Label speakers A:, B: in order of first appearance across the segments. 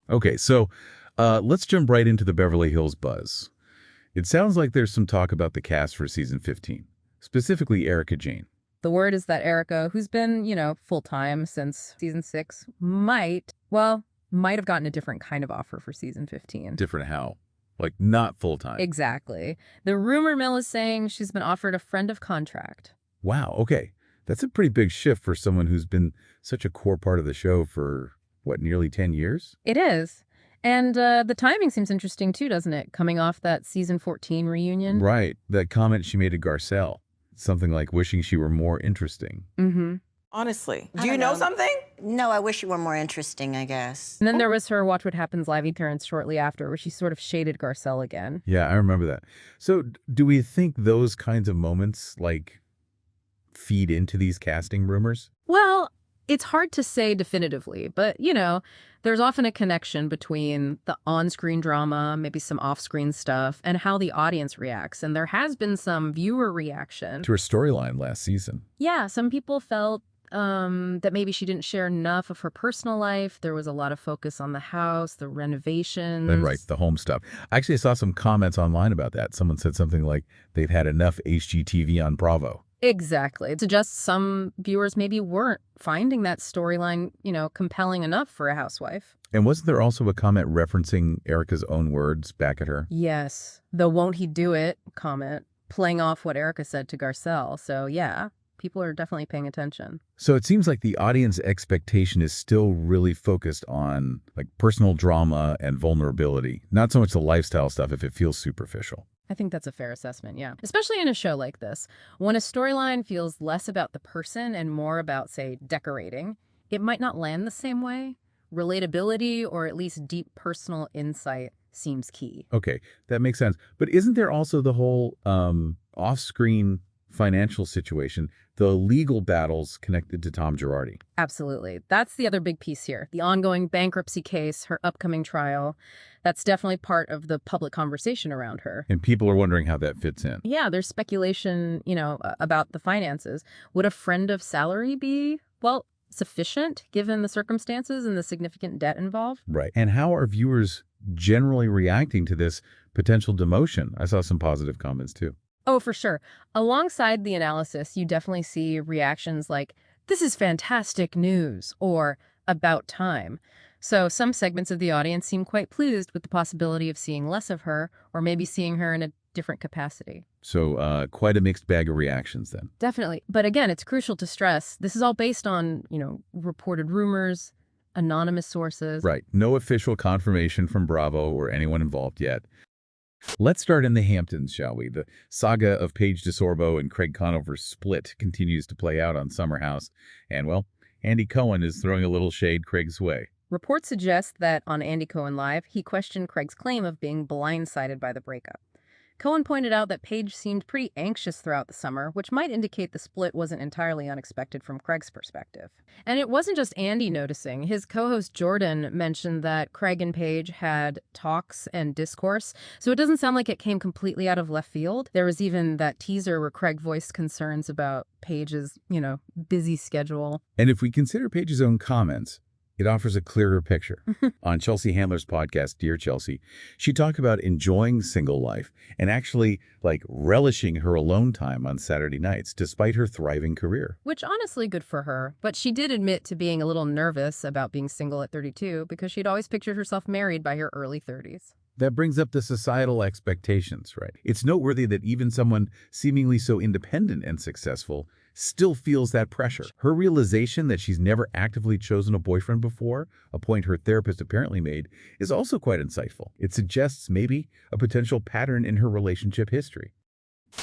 A: Okay, so let's jump right into the Beverly Hills buzz. It sounds like there's some talk about the cast for season 15, specifically Erika Jayne.
B: The word is that Erika, who's been, full-time since season 6, might have gotten a different kind of offer for season 15.
A: Different how? Like, not full-time.
B: Exactly. The rumor mill is saying she's been offered a friend of contract.
A: Wow, okay. That's a pretty big shift for someone who's been such a core part of the show for, what, nearly 10 years?
B: It is. And the timing seems interesting too, doesn't it? Coming off that season 14 reunion.
A: Right. That comment she made to Garcelle. Something like wishing she were more interesting.
B: Mm-hmm.
C: Honestly. Do you know something?
D: No, I wish you were more interesting, I guess.
B: And then there was her Watch What Happens live appearance shortly after, where she sort of shaded Garcelle again.
A: Yeah, I remember that. So do we think those kinds of moments, like, feed into these casting rumors?
B: Well, it's hard to say definitively, but, there's often a connection between the on-screen drama, maybe some off-screen stuff, and how the audience reacts. And there has been some viewer reaction
A: to her storyline last season.
B: Yeah, some people felt that maybe she didn't share enough of her personal life. There was a lot of focus on the house, the renovations.
A: Right, the home stuff. Actually, I saw some comments online about that. Someone said something like they've had enough HGTV on Bravo.
B: Exactly. It suggests some viewers maybe weren't finding that storyline, compelling enough for a housewife.
A: And wasn't there also a comment referencing Erika's own words back at her?
B: Yes. The "won't he do it" comment, playing off what Erika said to Garcelle. So yeah, people are definitely paying attention.
A: So it seems like the audience expectation is still really focused on like personal drama and vulnerability, not so much the lifestyle stuff if it feels superficial.
B: I think that's a fair assessment, yeah. Especially in a show like this. When a storyline feels less about the person and more about, say, decorating, it might not land the same way. Relatability or at least deep personal insight seems key.
A: Okay, that makes sense. But isn't there also the whole off-screen financial situation, the legal battles connected to Tom Girardi?
B: Absolutely. That's the other big piece here. The ongoing bankruptcy case, her upcoming trial. That's definitely part of the public conversation around her.
A: And people are wondering how that fits in.
B: Yeah, there's speculation, about the finances. Would a friend of salary be, sufficient given the circumstances and the significant debt involved?
A: Right. And how are viewers generally reacting to this potential demotion? I saw some positive comments too.
B: Oh, for sure. Alongside the analysis, you definitely see reactions like, "This is fantastic news," or "about time." So some segments of the audience seem quite pleased with the possibility of seeing less of her, or maybe seeing her in a different capacity.
A: So quite a mixed bag of reactions then.
B: Definitely. But again, it's crucial to stress, this is all based on, reported rumors, anonymous sources.
A: Right. No official confirmation from Bravo or anyone involved yet. Let's start in the Hamptons, shall we? The saga of Paige DeSorbo and Craig Conover's split continues to play out on Summer House. And, well, Andy Cohen is throwing a little shade Craig's way.
B: Reports suggest that on Andy Cohen Live, he questioned Craig's claim of being blindsided by the breakup. Cohen pointed out that Paige seemed pretty anxious throughout the summer, which might indicate the split wasn't entirely unexpected from Craig's perspective. And it wasn't just Andy noticing. His co-host Jordan mentioned that Craig and Paige had talks and discourse, so it doesn't sound like it came completely out of left field. There was even that teaser where Craig voiced concerns about Paige's, busy schedule.
A: And if we consider Paige's own comments, it offers a clearer picture. On Chelsea Handler's podcast, Dear Chelsea, she talked about enjoying single life and actually, relishing her alone time on Saturday nights, despite her thriving career.
B: Which, honestly, good for her. But she did admit to being a little nervous about being single at 32 because she'd always pictured herself married by her early 30s.
A: That brings up the societal expectations, right? It's noteworthy that even someone seemingly so independent and successful still feels that pressure. Her realization that she's never actively chosen a boyfriend before, a point her therapist apparently made, is also quite insightful. It suggests maybe a potential pattern in her relationship history.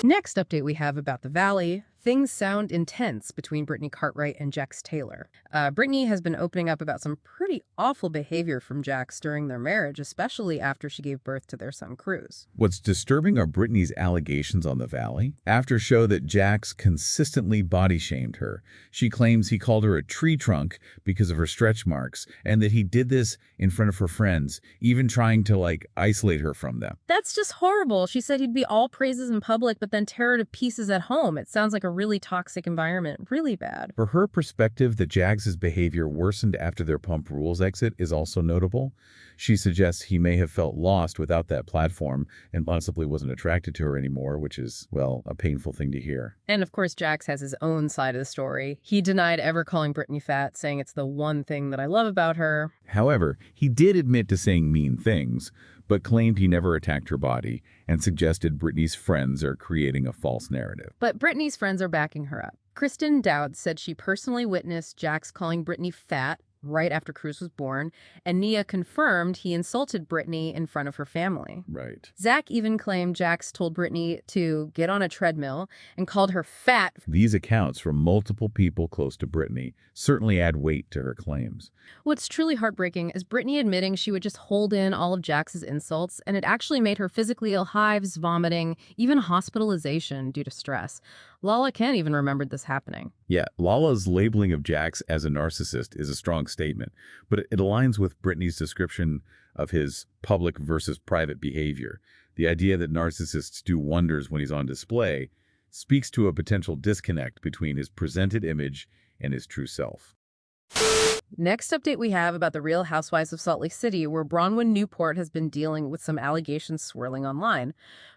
B: Next update we have about the Valley. Things sound intense between Brittany Cartwright and Jax Taylor. Brittany has been opening up about some pretty awful behavior from Jax during their marriage, especially after she gave birth to their son, Cruz.
A: What's disturbing are Brittany's allegations on the Valley. After show that Jax consistently body-shamed her, she claims he called her a tree trunk because of her stretch marks, and that he did this in front of her friends, even trying to, isolate her from them.
B: That's just horrible. She said he'd be all praises in public, but then tear her to pieces at home. It sounds like a really toxic environment. Really bad.
A: For her perspective, that Jags's behavior worsened after their Pump Rules exit is also notable. She suggests he may have felt lost without that platform and possibly wasn't attracted to her anymore, which is, well, a painful thing to hear.
B: And of course, Jax has his own side of the story. He denied ever calling Brittany fat, saying it's the one thing that I love about her.
A: However, he did admit to saying mean things, but claimed he never attacked her body and suggested Brittany's friends are creating a false narrative.
B: But Brittany's friends are backing her up. Kristen Dowd said she personally witnessed Jax calling Brittany fat right after Cruz was born, and Nia confirmed he insulted Brittany in front of her family.
A: Right.
B: Zach even claimed Jax told Brittany to get on a treadmill and called her fat.
A: These accounts from multiple people close to Brittany certainly add weight to her claims.
B: What's truly heartbreaking is Brittany admitting she would just hold in all of Jax's insults, and it actually made her physically ill, hives, vomiting, even hospitalization due to stress. Lala Kent even remembered this happening.
A: Yeah, Lala's labeling of Jax as a narcissist is a strong statement, but it aligns with Brittany's description of his public versus private behavior. The idea that narcissists do wonders when he's on display speaks to a potential disconnect between his presented image and his true self.
B: Next update we have about the Real Housewives of Salt Lake City, where Bronwyn Newport has been dealing with some allegations swirling online.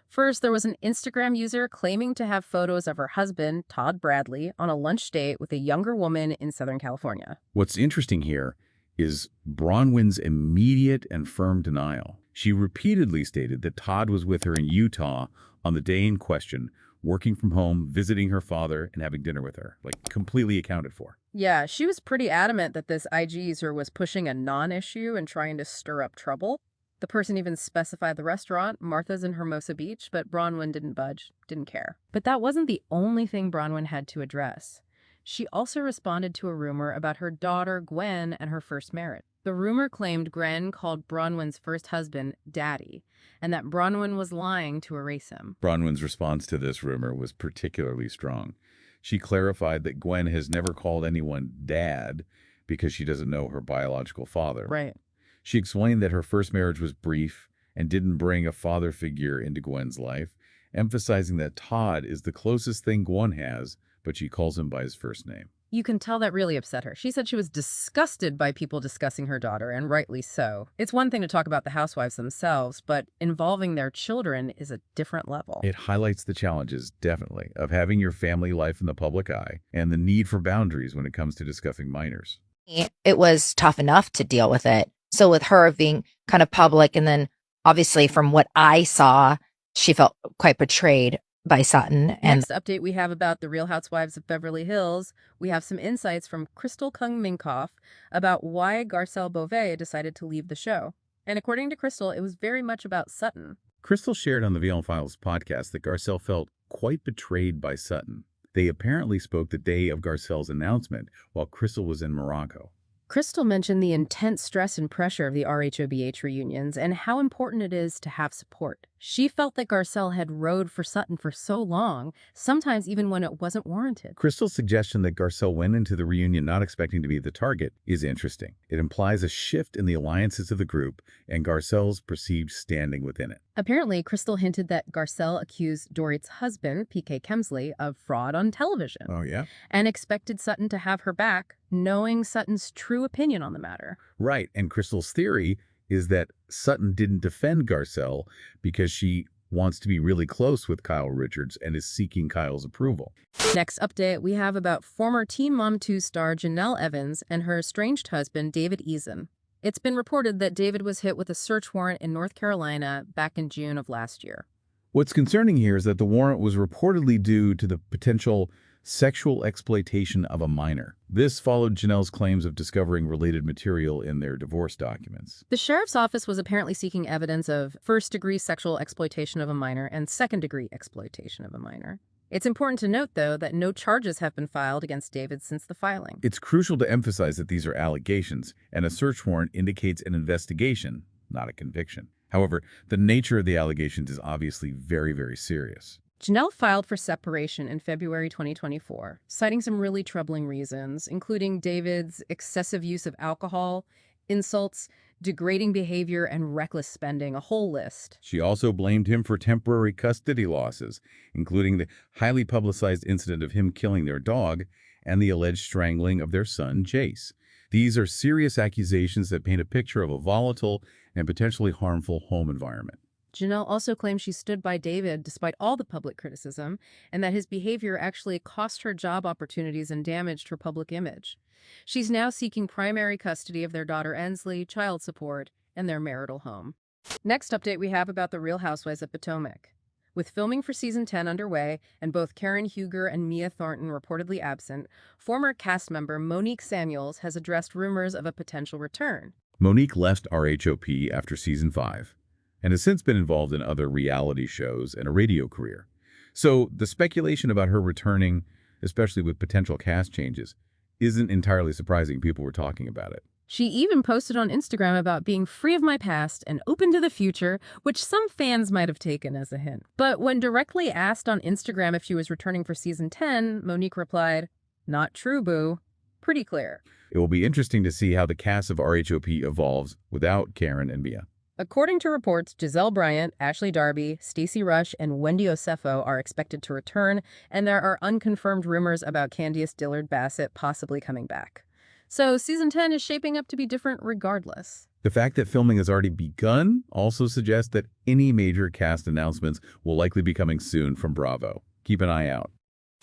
B: First, there was an Instagram user claiming to have photos of her husband, Todd Bradley, on a lunch date with a younger woman in Southern California.
A: What's interesting here is Bronwyn's immediate and firm denial. She repeatedly stated that Todd was with her in Utah on the day in question, working from home, visiting her father, and having dinner with her, like completely accounted for.
B: Yeah, she was pretty adamant that this IG user was pushing a non-issue and trying to stir up trouble. The person even specified the restaurant, Martha's in Hermosa Beach, but Bronwyn didn't budge, didn't care. But that wasn't the only thing Bronwyn had to address. She also responded to a rumor about her daughter, Gwen, and her first marriage. The rumor claimed Gwen called Bronwyn's first husband Daddy, and that Bronwyn was lying to erase him.
A: Bronwyn's response to this rumor was particularly strong. She clarified that Gwen has never called anyone Dad because she doesn't know her biological father.
B: Right.
A: She explained that her first marriage was brief and didn't bring a father figure into Gwen's life, emphasizing that Todd is the closest thing Gwen has, but she calls him by his first name.
B: You can tell that really upset her. She said she was disgusted by people discussing her daughter, and rightly so. It's one thing to talk about the housewives themselves, but involving their children is a different level.
A: It highlights the challenges, definitely, of having your family life in the public eye and the need for boundaries when it comes to discussing minors.
E: It was tough enough to deal with it. So with her being kind of public, and then obviously from what I saw, she felt quite betrayed by Sutton. And
B: next update we have about the Real Housewives of Beverly Hills, we have some insights from Kung Minkoff about why Garcelle Beauvais decided to leave the show. And according to Crystal, it was very much about Sutton.
A: Crystal shared on the VL Files podcast that Garcelle felt quite betrayed by Sutton. They apparently spoke the day of Garcelle's announcement while Crystal was in Morocco.
B: Crystal mentioned the intense stress and pressure of the RHOBH reunions and how important it is to have support. She felt that Garcelle had rode for Sutton for so long, sometimes even when it wasn't warranted.
A: Crystal's suggestion that Garcelle went into the reunion not expecting to be the target is interesting. It implies a shift in the alliances of the group and Garcelle's perceived standing within it.
B: Apparently, Crystal hinted that Garcelle accused Dorit's husband, PK Kemsley, of fraud on television.
A: Oh, yeah?
B: And expected Sutton to have her back, knowing Sutton's true opinion on the matter.
A: Right, and Crystal's theory is that Sutton didn't defend Garcelle because she wants to be really close with Kyle Richards and is seeking Kyle's approval.
B: Next update we have about former Teen Mom 2 star Jenelle Evans and her estranged husband, David Eason. It's been reported that David was hit with a search warrant in North Carolina back in June of last year.
A: What's concerning here is that the warrant was reportedly due to the potential sexual exploitation of a minor. This followed Jenelle's claims of discovering related material in their divorce documents.
B: The sheriff's office was apparently seeking evidence of first-degree sexual exploitation of a minor and second-degree exploitation of a minor. It's important to note, though, that no charges have been filed against David since the filing.
A: It's crucial to emphasize that these are allegations, and a search warrant indicates an investigation, not a conviction. However, the nature of the allegations is obviously very, very serious.
B: Jenelle filed for separation in February 2024, citing some really troubling reasons, including David's excessive use of alcohol, insults, degrading behavior, and reckless spending, a whole list.
A: She also blamed him for temporary custody losses, including the highly publicized incident of him killing their dog and the alleged strangling of their son, Jace. These are serious accusations that paint a picture of a volatile and potentially harmful home environment.
B: Jenelle also claims she stood by David despite all the public criticism, and that his behavior actually cost her job opportunities and damaged her public image. She's now seeking primary custody of their daughter Ensley, child support, and their marital home. Next update we have about the Real Housewives of Potomac. With filming for Season 10 underway and both Karen Huger and Mia Thornton reportedly absent, former cast member Monique Samuels has addressed rumors of a potential return.
A: Monique left RHOP after Season 5 and has since been involved in other reality shows and a radio career. So the speculation about her returning, especially with potential cast changes, isn't entirely surprising. People were talking about it.
B: She even posted on Instagram about being free of my past and open to the future, which some fans might have taken as a hint. But when directly asked on Instagram if she was returning for Season 10, Monique replied, "Not true, boo." Pretty clear.
A: It will be interesting to see how the cast of RHOP evolves without Karen and Mia.
B: According to reports, Giselle Bryant, Ashley Darby, Stacey Rush, and Wendy Osefo are expected to return, and there are unconfirmed rumors about Candiace Dillard Bassett possibly coming back. So Season 10 is shaping up to be different regardless.
A: The fact that filming has already begun also suggests that any major cast announcements will likely be coming soon from Bravo. Keep an eye out.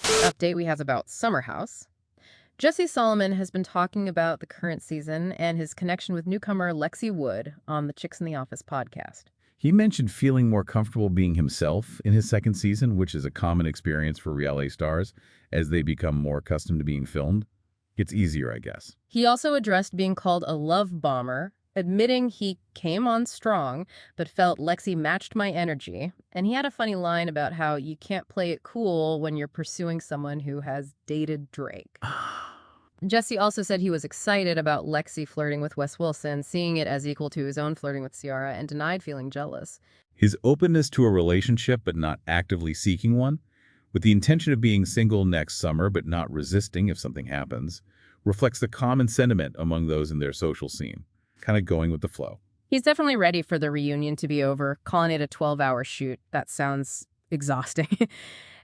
B: Update we have about Summer House. Jesse Solomon has been talking about the current season and his connection with newcomer Lexi Wood on the Chicks in the Office podcast.
A: He mentioned feeling more comfortable being himself in his second season, which is a common experience for reality stars as they become more accustomed to being filmed. It's easier, I guess.
B: He also addressed being called a love bomber, admitting he came on strong, but felt Lexi matched my energy. And he had a funny line about how you can't play it cool when you're pursuing someone who has dated Drake. Jesse also said he was excited about Lexi flirting with Wes Wilson, seeing it as equal to his own flirting with Ciara, and denied feeling jealous.
A: His openness to a relationship but not actively seeking one, with the intention of being single next summer but not resisting if something happens, reflects the common sentiment among those in their social scene, kind of going with the flow.
B: He's definitely ready for the reunion to be over, calling it a 12-hour shoot. That sounds exhausting.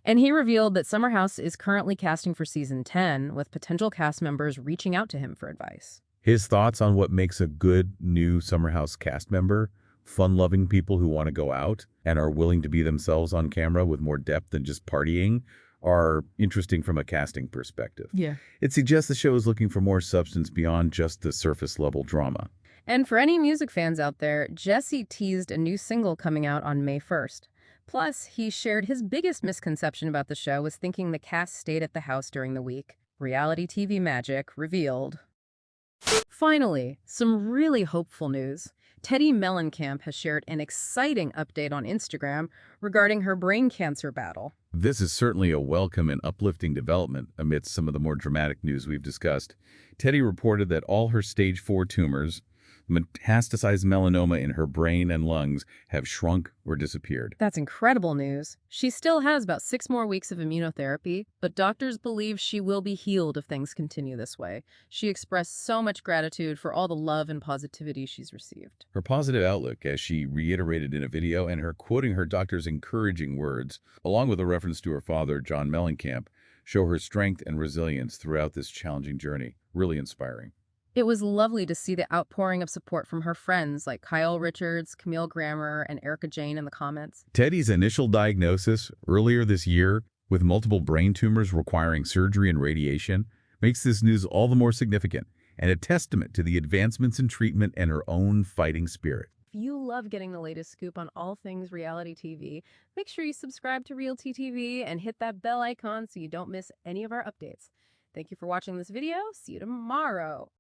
B: And he revealed that Summer House is currently casting for Season 10, with potential cast members reaching out to him for advice.
A: His thoughts on what makes a good new Summer House cast member, fun-loving people who want to go out and are willing to be themselves on camera with more depth than just partying, are interesting from a casting perspective.
B: Yeah.
A: It suggests the show is looking for more substance beyond just the surface-level drama.
B: And for any music fans out there, Jesse teased a new single coming out on May 1st. Plus, he shared his biggest misconception about the show was thinking the cast stayed at the house during the week. Reality TV magic revealed. Finally, some really hopeful news. Teddi Mellencamp has shared an exciting update on Instagram regarding her brain cancer battle.
A: This is certainly a welcome and uplifting development amidst some of the more dramatic news we've discussed. Teddi reported that all her stage 4 tumors, metastasized melanoma in her brain and lungs, have shrunk or disappeared.
B: That's incredible news. She still has about 6 more weeks of immunotherapy, but doctors believe she will be healed if things continue this way. She expressed so much gratitude for all the love and positivity she's received.
A: Her positive outlook, as she reiterated in a video, and her quoting her doctor's encouraging words, along with a reference to her father, John Mellencamp, show her strength and resilience throughout this challenging journey. Really inspiring.
B: It was lovely to see the outpouring of support from her friends like Kyle Richards, Camille Grammer, and Erika Jayne in the comments.
A: Teddi's initial diagnosis earlier this year, with multiple brain tumors requiring surgery and radiation, makes this news all the more significant and a testament to the advancements in treatment and her own fighting spirit.
B: If you love getting the latest scoop on all things reality TV, make sure you subscribe to Real TV and hit that bell icon so you don't miss any of our updates. Thank you for watching this video. See you tomorrow.